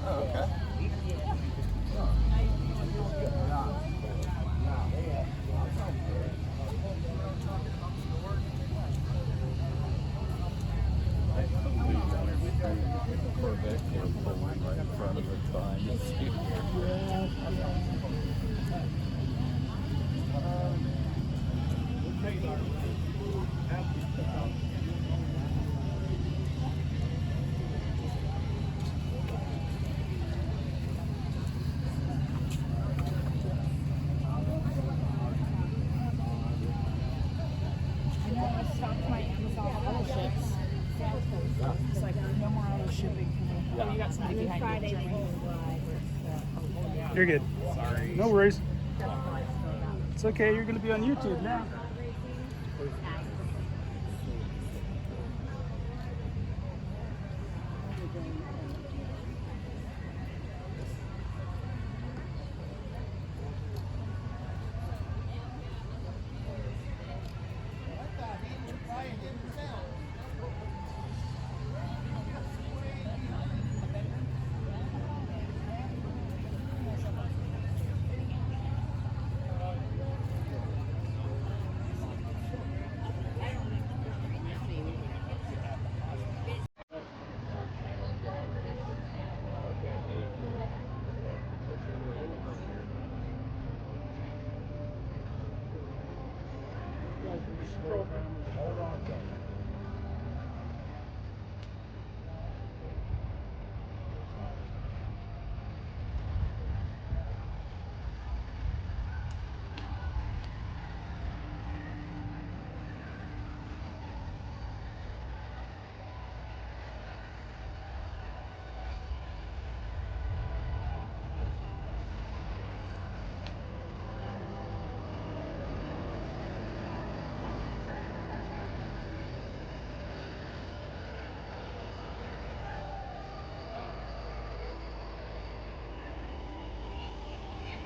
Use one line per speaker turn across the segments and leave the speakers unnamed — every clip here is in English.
Oh, okay. Corvette club pulling right in front of it, behind us.
I know I stopped my Amazon auto ships. It's like no more auto shipping for me. Oh, you got somebody behind you. Jeremy.
You're good. Sorry. No worries. It's okay. You're going to be on YouTube now.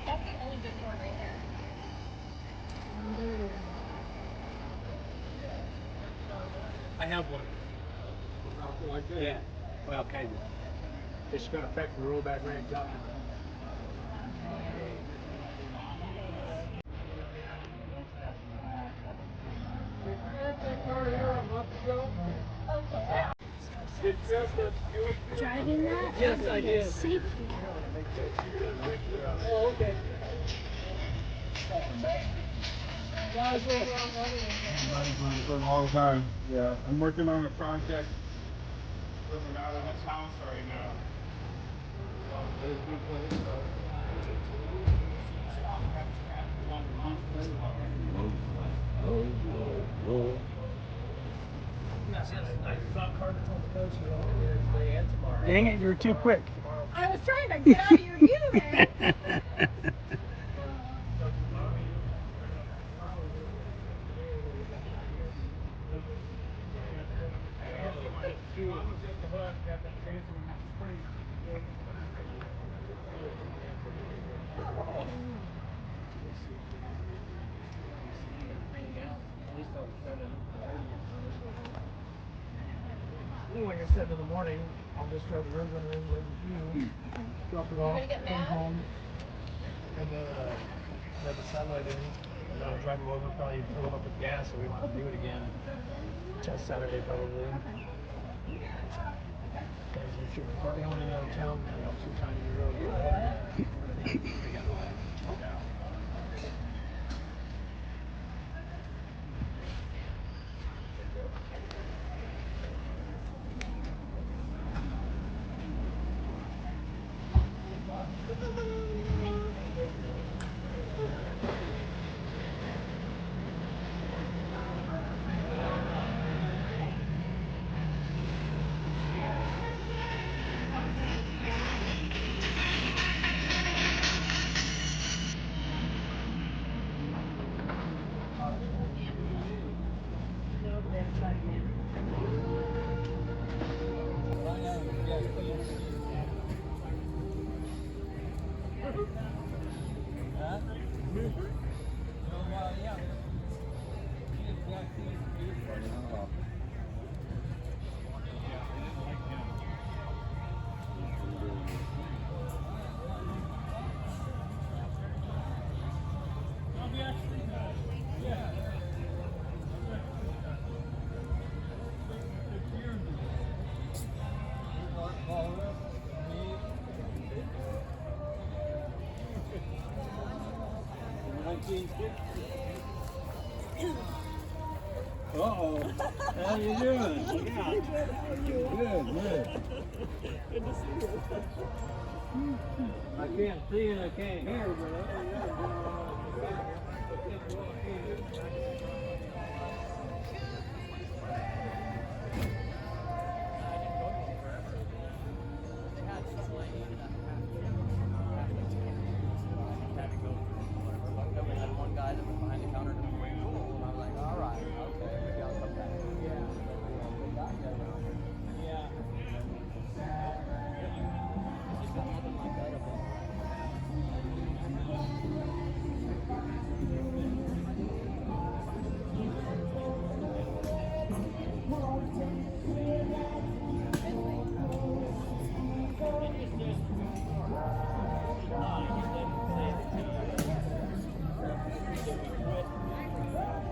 That's the only big one right there.
I have one. Like that? Yeah. Well, kind of. It's got effect the rollback rags up.
Driving that?
Yes, I did.
Safety.
Oh, okay.
All the time. Yeah, I'm working on a project living out of this house right now.
I thought Carter told the coach he wanted to be there today and tomorrow.
Dang it, you were too quick.
I was trying to get out of your view there.
Well, like I said in the morning, I'll just drive the road runner in with you, drop it off, come home, and then have the satellite in, and then I'll drive him over, probably fill him up with gas, so we won't have to do it again. Test Saturday probably. Because if you're going in and out of town, it helps with timing your road.
Nope, they haven't tried again.
Uh-oh. How you doing? Look out. Good, good. I can't see and I can't hear, but